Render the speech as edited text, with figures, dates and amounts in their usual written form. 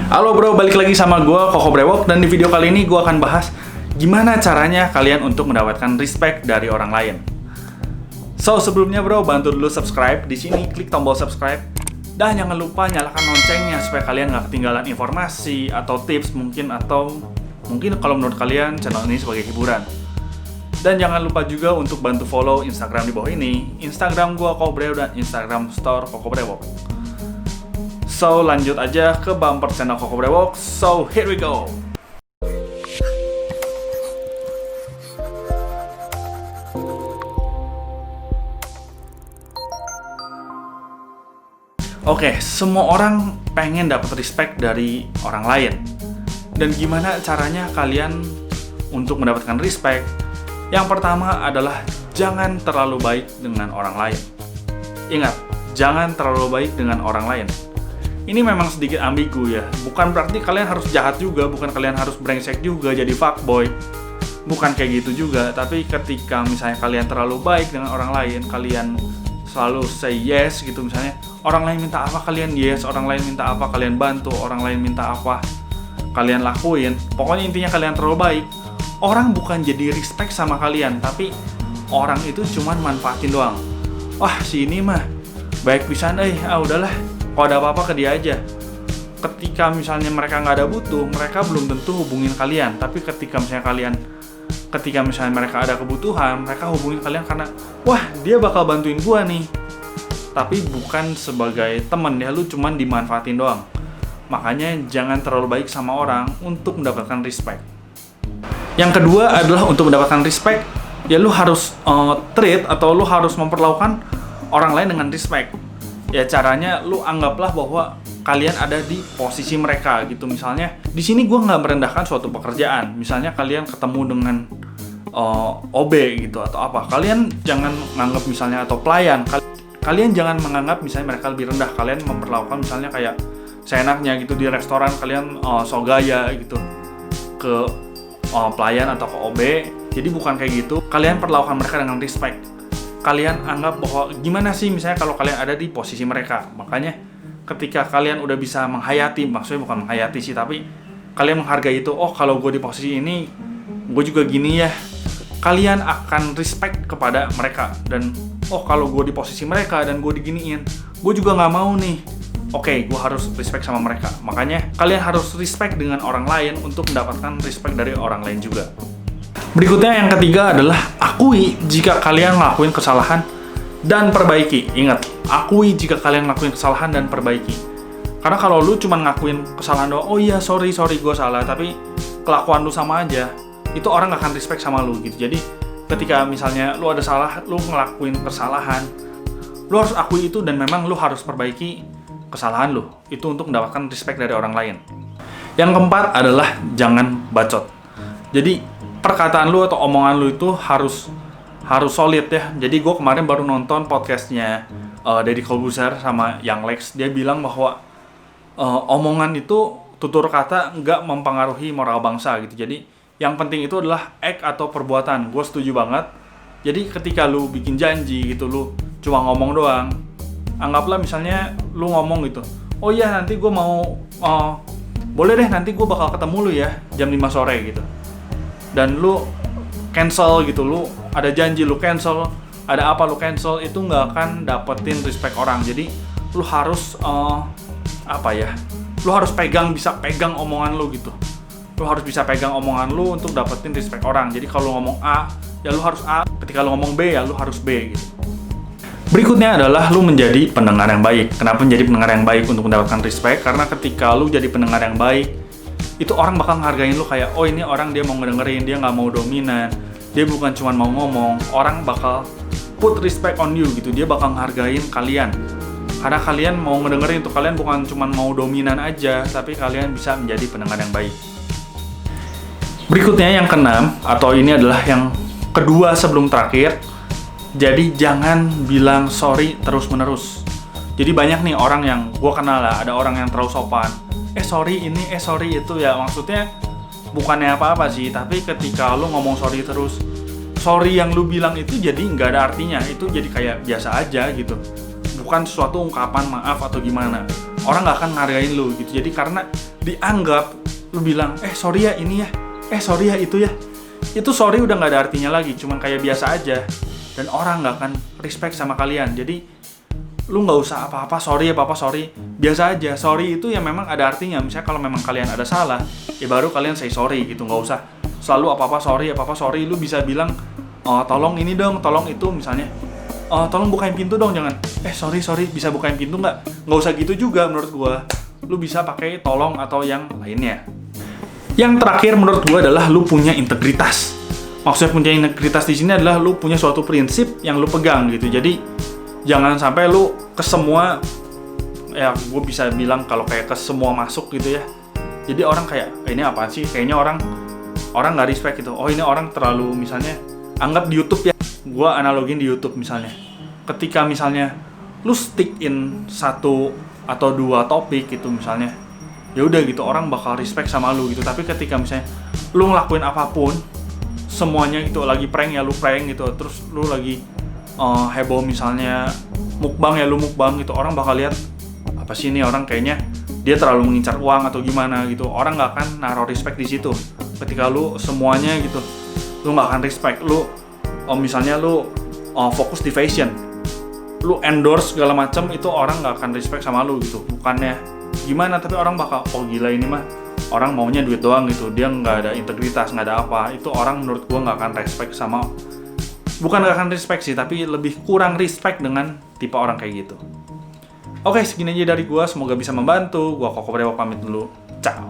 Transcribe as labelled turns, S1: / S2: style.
S1: Halo bro, balik lagi sama gue Koko Brewok, dan di video kali ini gue akan bahas gimana caranya kalian untuk mendapatkan respect dari orang lain. So, sebelumnya bro, bantu dulu subscribe. Di sini klik tombol subscribe dan jangan lupa nyalakan loncengnya supaya kalian nggak ketinggalan informasi atau tips mungkin kalau menurut kalian channel ini sebagai hiburan. Dan jangan lupa juga untuk bantu follow Instagram di bawah ini, Instagram gue Koko Brewok dan Instagram store Koko Brewok. So, lanjut aja ke bumper channel Koko Brewok. So, here we go. Oke, semua orang pengen dapat respect dari orang lain. Dan gimana caranya kalian untuk mendapatkan respect? Yang pertama adalah jangan terlalu baik dengan orang lain. Ingat, jangan terlalu baik dengan orang lain. Ini memang sedikit ambigu ya. Bukan berarti kalian harus jahat juga, bukan kalian harus brengsek juga jadi fuckboy. Bukan kayak gitu juga, tapi ketika misalnya kalian terlalu baik dengan orang lain, kalian selalu say yes gitu misalnya. Orang lain minta apa kalian yes, orang lain minta apa kalian bantu, orang lain minta apa kalian lakuin. Pokoknya intinya kalian terlalu baik. Orang bukan jadi respect sama kalian, tapi orang itu cuman manfaatin doang. Wah, si ini mah baik pisan udahlah. Kalau ada apa-apa ke dia aja. Ketika misalnya mereka nggak ada butuh, mereka belum tentu hubungin kalian. Tapi ketika misalnya mereka ada kebutuhan, mereka hubungin kalian karena wah, dia bakal bantuin gua nih. Tapi bukan sebagai temen ya, lu cuman dimanfaatin doang. Makanya jangan terlalu baik sama orang untuk mendapatkan respect. Yang kedua adalah untuk mendapatkan respect, ya lu harus treat atau lu harus memperlakukan orang lain dengan respect. Ya caranya lu anggaplah bahwa kalian ada di posisi mereka gitu. Misalnya di sini gue nggak merendahkan suatu pekerjaan. Misalnya kalian ketemu dengan OB gitu atau apa. Kalian jangan menganggap misalnya atau pelayan. Kalian jangan menganggap misalnya mereka lebih rendah. Kalian memperlakukan misalnya kayak seenaknya gitu di restoran. Kalian so gaya gitu ke pelayan atau ke OB. Jadi bukan kayak gitu. Kalian perlakukan mereka dengan respect. Kalian anggap bahwa gimana sih misalnya kalau kalian ada di posisi mereka. Makanya ketika kalian udah bisa menghayati, maksudnya bukan menghayati sih, tapi kalian menghargai itu. Oh, kalau gue di posisi ini, gue juga gini ya. Kalian akan respect kepada mereka. Dan oh, kalau gue di posisi mereka dan gue diginiin, gue juga gak mau nih. Oke, gue harus respect sama mereka. Makanya kalian harus respect dengan orang lain untuk mendapatkan respect dari orang lain juga. Berikutnya yang ketiga adalah akui jika kalian ngelakuin kesalahan dan perbaiki. Ingat, akui jika kalian ngelakuin kesalahan dan perbaiki. Karena kalau lu cuma ngakuin kesalahan doang, oh iya sorry gue salah, tapi kelakuan lu sama aja, itu orang gak akan respect sama lu gitu. Jadi ketika misalnya lu ada salah, lu ngelakuin kesalahan, lu harus akui itu dan memang lu harus perbaiki kesalahan lu. Itu untuk mendapatkan respect dari orang lain. Yang keempat adalah jangan bacot. Jadi perkataan lu atau omongan lu itu harus solid ya. Jadi gue kemarin baru nonton podcastnya Deddy Corbuzier sama Young Lex. Dia bilang bahwa omongan itu tutur kata nggak mempengaruhi moral bangsa gitu. Jadi yang penting itu adalah act atau perbuatan. Gue setuju banget. Jadi ketika lu bikin janji gitu, lu cuma ngomong doang. Anggaplah misalnya lu ngomong gitu, oh iya nanti gue mau boleh deh nanti gue bakal ketemu lu ya jam 5 sore gitu. Dan lu cancel gitu, lu ada janji lu cancel, ada apa lu cancel, itu nggak akan dapetin respect orang. Jadi lu harus lu harus bisa pegang omongan lu gitu. Lu harus bisa pegang omongan lu untuk dapetin respect orang. Jadi kalau lu ngomong A, ya lu harus A. Ketika lu ngomong B, ya lu harus B gitu. Berikutnya adalah lu menjadi pendengar yang baik. Kenapa menjadi pendengar yang baik untuk mendapatkan respect? Karena ketika lu jadi pendengar yang baik, itu orang bakal ngehargain lu kayak, oh ini orang dia mau ngedengerin, dia nggak mau dominan, dia bukan cuma mau ngomong. Orang bakal put respect on you gitu, dia bakal ngehargain kalian karena kalian mau ngedengerin tuh. Kalian bukan cuma mau dominan aja, tapi kalian bisa menjadi pendengar yang baik. Berikutnya yang keenam, atau ini adalah yang kedua sebelum terakhir, jadi jangan bilang sorry terus menerus. Jadi banyak nih orang yang gue kenal lah, ada orang yang terlalu sopan, sorry ini, sorry itu, ya maksudnya bukannya apa-apa sih, tapi ketika lu ngomong sorry terus, sorry yang lu bilang itu jadi nggak ada artinya, itu jadi kayak biasa aja gitu, bukan suatu ungkapan maaf atau gimana. orang nggak akan ngargain lu gitu. Jadi karena dianggap lu bilang sorry ya ini ya, sorry ya itu ya, itu sorry udah nggak ada artinya lagi, cuman kayak biasa aja, dan orang nggak akan respect sama kalian. Jadi lu nggak usah apa-apa sorry, biasa aja. Sorry itu ya memang ada artinya. Misalnya kalau memang kalian ada salah, ya baru kalian say sorry gitu. Nggak usah selalu apa-apa sorry. Lu bisa bilang tolong ini dong, tolong itu misalnya, tolong bukain pintu dong, jangan sorry bisa bukain pintu nggak usah gitu juga menurut gua. Lu bisa pakai tolong atau yang lainnya. Yang terakhir menurut gua adalah lu punya integritas. Maksudnya punya integritas di sini adalah lu punya suatu prinsip yang lu pegang gitu. Jadi jangan sampai lu ke semua, ya gue bisa bilang kalau kayak ke semua masuk gitu ya. Jadi orang kayak ini apaan sih? Kayaknya orang nggak respect gitu. Oh ini orang terlalu, misalnya anggap di YouTube ya. Gue analogin di YouTube misalnya. Ketika misalnya lu stick in satu atau dua topik gitu misalnya, ya udah gitu orang bakal respect sama lu gitu. Tapi ketika misalnya lu ngelakuin apapun, semuanya gitu lagi prank ya lu prank gitu, terus lu lagi heboh misalnya mukbang ya lu mukbang gitu, orang bakal lihat apa sih ini orang, kayaknya dia terlalu mengincar uang atau gimana gitu. Orang nggak akan naruh respect di situ. Ketika lu semuanya gitu, lu nggak akan respect. Lu misalnya lu fokus di fashion, lu endorse segala macam, itu orang nggak akan respect sama lu gitu. Bukannya gimana, tapi orang bakal gila ini mah orang maunya duit doang gitu, dia nggak ada integritas, nggak ada apa. Itu orang menurut gua nggak akan respect sama, bukan nggak akan respect sih, tapi lebih kurang respect dengan tipe orang kayak gitu. Oke, segini aja dari gua, semoga bisa membantu. Gua Koko Brewok pamit dulu, ciao.